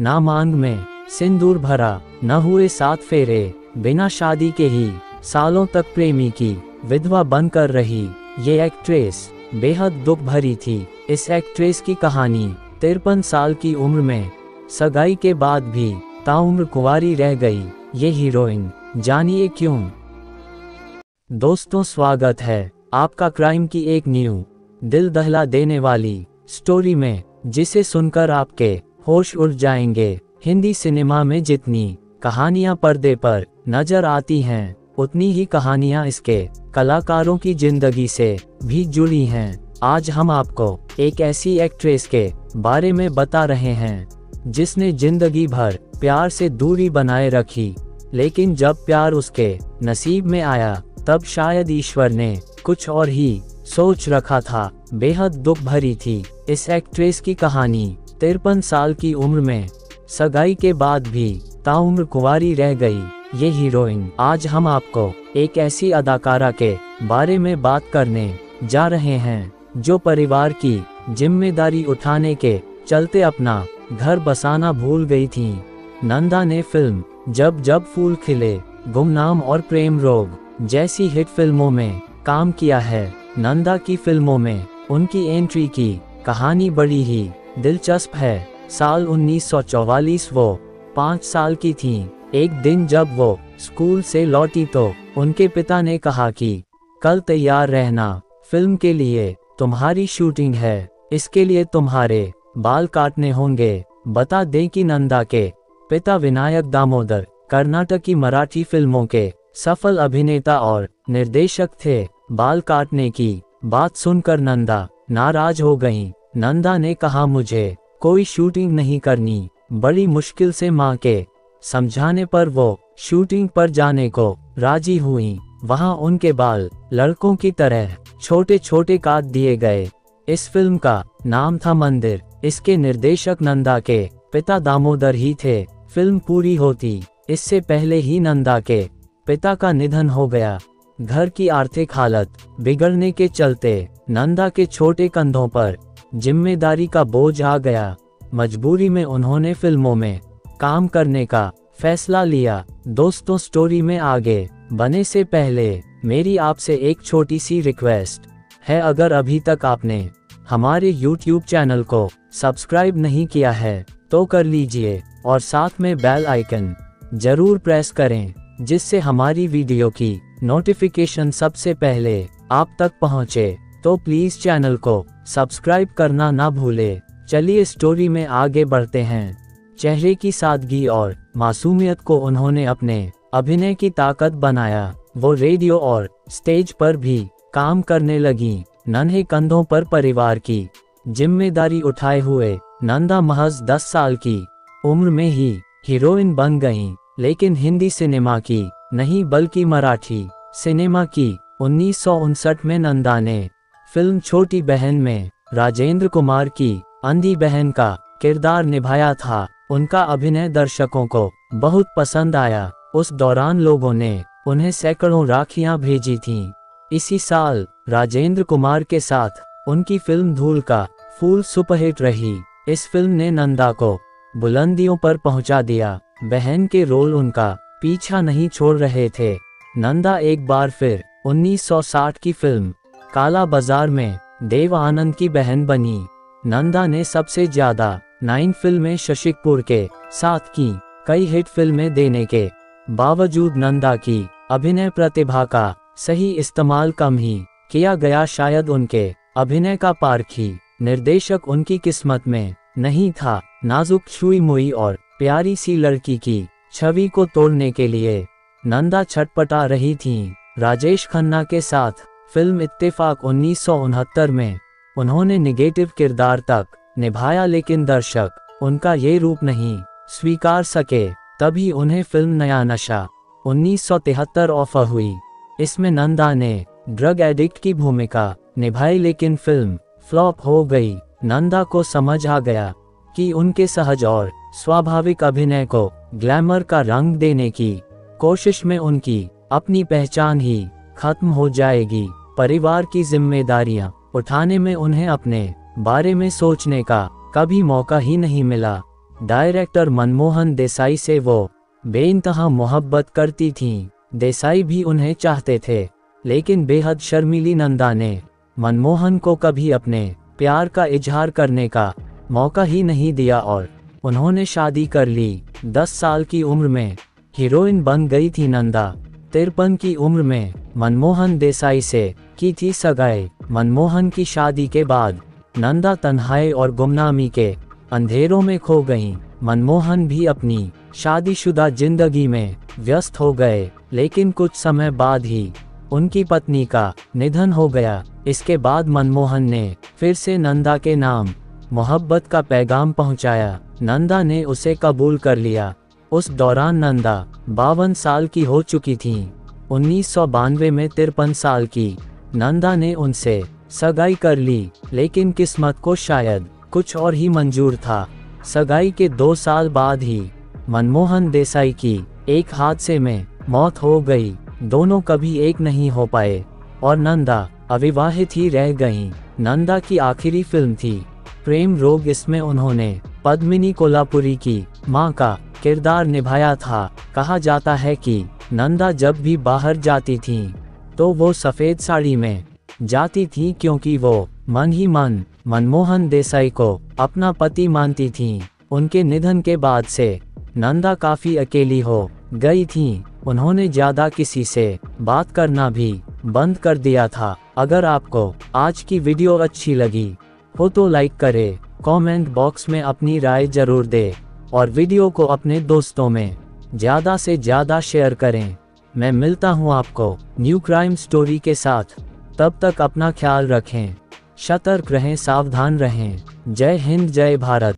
ना मांग में सिंदूर भरा, न हुए 7 फेरे, बिना शादी के ही सालों तक प्रेमी की विधवा बनकर रही। ये एक्ट्रेस बेहद दुख भरी थी। इस एक्ट्रेस की कहानी 53 साल की उम्र में सगाई के बाद भी ताउम्र कुंवारी रह गई। ये हीरोइन, जानिए क्यों। दोस्तों, स्वागत है आपका क्राइम की एक न्यू दिल दहला देने वाली स्टोरी में, जिसे सुनकर आपके होश उड़ जाएंगे। हिंदी सिनेमा में जितनी कहानियां पर्दे पर नजर आती हैं, उतनी ही कहानियां इसके कलाकारों की जिंदगी से भी जुड़ी हैं। आज हम आपको एक ऐसी एक्ट्रेस के बारे में बता रहे हैं जिसने जिंदगी भर प्यार से दूरी बनाए रखी, लेकिन जब प्यार उसके नसीब में आया तब शायद ईश्वर ने कुछ और ही सोच रखा था। बेहद दुख भरी थी इस एक्ट्रेस की कहानी। 53 साल की उम्र में सगाई के बाद भी ताउम्र कुंवारी रह गई ये हीरोइन। आज हम आपको एक ऐसी अदाकारा के बारे में बात करने जा रहे हैं जो परिवार की जिम्मेदारी उठाने के चलते अपना घर बसाना भूल गई थी। नंदा ने फिल्म जब जब फूल खिले, गुमनाम और प्रेम रोग जैसी हिट फिल्मों में काम किया है। नंदा की फिल्मों में उनकी एंट्री की कहानी बड़ी ही दिलचस्प है। साल 1944 वो 5 साल की थीं। एक दिन जब वो स्कूल से लौटी तो उनके पिता ने कहा कि कल तैयार रहना, फिल्म के लिए तुम्हारी शूटिंग है, इसके लिए तुम्हारे बाल काटने होंगे। बता दें कि नंदा के पिता विनायक दामोदर कर्नाटकी मराठी फिल्मों के सफल अभिनेता और निर्देशक थे। बाल काटने की बात सुनकर नंदा नाराज हो गईं। नंदा ने कहा, मुझे कोई शूटिंग नहीं करनी। बड़ी मुश्किल से मां के समझाने पर वो शूटिंग पर जाने को राजी हुईं। वहां उनके बाल लड़कों की तरह छोटे छोटे काट दिए गए। इस फिल्म का नाम था मंदिर। इसके निर्देशक नंदा के पिता दामोदर ही थे। फिल्म पूरी होती इससे पहले ही नंदा के पिता का निधन हो गया। घर की आर्थिक हालत बिगड़ने के चलते नंदा के छोटे कंधों पर जिम्मेदारी का बोझ आ गया। मजबूरी में उन्होंने फिल्मों में काम करने का फैसला लिया। दोस्तों, स्टोरी में आगे बढ़ने से पहले मेरी आपसे एक छोटी सी रिक्वेस्ट है। अगर अभी तक आपने हमारे YouTube चैनल को सब्सक्राइब नहीं किया है तो कर लीजिए और साथ में बेल आइकन जरूर प्रेस करें, जिससे हमारी वीडियो की नोटिफिकेशन सबसे पहले आप तक पहुंचे। तो प्लीज चैनल को सब्सक्राइब करना ना भूले। चलिए स्टोरी में आगे बढ़ते हैं। चेहरे की सादगी और मासूमियत को उन्होंने अपने अभिनय की ताकत बनाया। वो रेडियो और स्टेज पर भी काम करने लगी। नन्हे कंधों पर परिवार की जिम्मेदारी उठाए हुए नंदा महज 10 साल की उम्र में ही हीरोइन बन गईं। लेकिन हिंदी सिनेमा की नहीं, बल्कि मराठी सिनेमा की। 1959 में नंदा ने फिल्म छोटी बहन में राजेंद्र कुमार की अंधी बहन का किरदार निभाया था। उनका अभिनय दर्शकों को बहुत पसंद आया। उस दौरान लोगों ने उन्हें सैकड़ों राखियां भेजी थीं। इसी साल राजेंद्र कुमार के साथ उनकी फिल्म धूल का फूल सुपरहिट रही। इस फिल्म ने नंदा को बुलंदियों पर पहुंचा दिया। बहन के रोल उनका पीछा नहीं छोड़ रहे थे। नंदा एक बार फिर 1960 की फिल्म काला बाजार में देव आनंद की बहन बनी। नंदा ने सबसे ज्यादा 9 फिल्में शशि कपूर के साथ की। कई हिट फिल्में देने के बावजूद नंदा की अभिनय प्रतिभा का सही इस्तेमाल कम ही किया गया। शायद उनके अभिनय का पारखी निर्देशक उनकी किस्मत में नहीं था। नाजुक, छुई मुई और प्यारी सी लड़की की छवि को तोड़ने के लिए नंदा छटपटा रही थीं। राजेश खन्ना के साथ फिल्म इत्तेफाक 1969 में उन्होंने निगेटिव किरदार तक निभाया, लेकिन दर्शक उनका ये रूप नहीं स्वीकार सके। तभी उन्हें फिल्म नया नशा 1973 ऑफर हुई। इसमें नंदा ने ड्रग एडिक्ट की भूमिका निभाई, लेकिन फिल्म फ्लॉप हो गई। नंदा को समझ आ गया कि उनके सहज और स्वाभाविक अभिनय को ग्लैमर का रंग देने की कोशिश में उनकी अपनी पहचान ही खत्म हो जाएगी। परिवार की जिम्मेदारियां उठाने में उन्हें अपने बारे में सोचने का कभी मौका ही नहीं मिला। डायरेक्टर मनमोहन देसाई से वो बेइंतहा मोहब्बत करती थीं। देसाई भी उन्हें चाहते थे, लेकिन बेहद शर्मीली नंदा ने मनमोहन को कभी अपने प्यार का इजहार करने का मौका ही नहीं दिया और उन्होंने शादी कर ली। 10 साल की उम्र में हीरोइन बन गई थी नंदा। 53 की उम्र में मनमोहन देसाई से की थी सगाई। मनमोहन की शादी के बाद नंदा तन्हाई और गुमनामी के अंधेरों में खो गईं। मनमोहन भी अपनी शादीशुदा जिंदगी में व्यस्त हो गए, लेकिन कुछ समय बाद ही उनकी पत्नी का निधन हो गया। इसके बाद मनमोहन ने फिर से नंदा के नाम मोहब्बत का पैगाम पहुंचाया। नंदा ने उसे कबूल कर लिया। उस दौरान नंदा 52 साल की हो चुकी थीं। 1992 में 53 साल की नंदा ने उनसे सगाई कर ली, लेकिन किस्मत को शायद कुछ और ही मंजूर था। सगाई के 2 साल बाद ही मनमोहन देसाई की एक हादसे में मौत हो गई। दोनों कभी एक नहीं हो पाए और नंदा अविवाहित ही रह गईं। नंदा की आखिरी फिल्म थी प्रेम रोग। इसमें उन्होंने पद्मिनी कोल्हापुरी की मां का किरदार निभाया था। कहा जाता है कि नंदा जब भी बाहर जाती थीं, तो वो सफ़ेद साड़ी में जाती थीं, क्योंकि वो मन ही मन मनमोहन देसाई को अपना पति मानती थीं। उनके निधन के बाद से नंदा काफ़ी अकेली हो गई थीं। उन्होंने ज़्यादा किसी से बात करना भी बंद कर दिया था। अगर आपको आज की वीडियो अच्छी लगी हो तो लाइक करें, कमेंट बॉक्स में अपनी राय जरूर दें और वीडियो को अपने दोस्तों में ज़्यादा से ज़्यादा शेयर करें। मैं मिलता हूँ आपको न्यू क्राइम स्टोरी के साथ। तब तक अपना ख्याल रखें, सतर्क रहें, सावधान रहें। जय हिंद, जय भारत।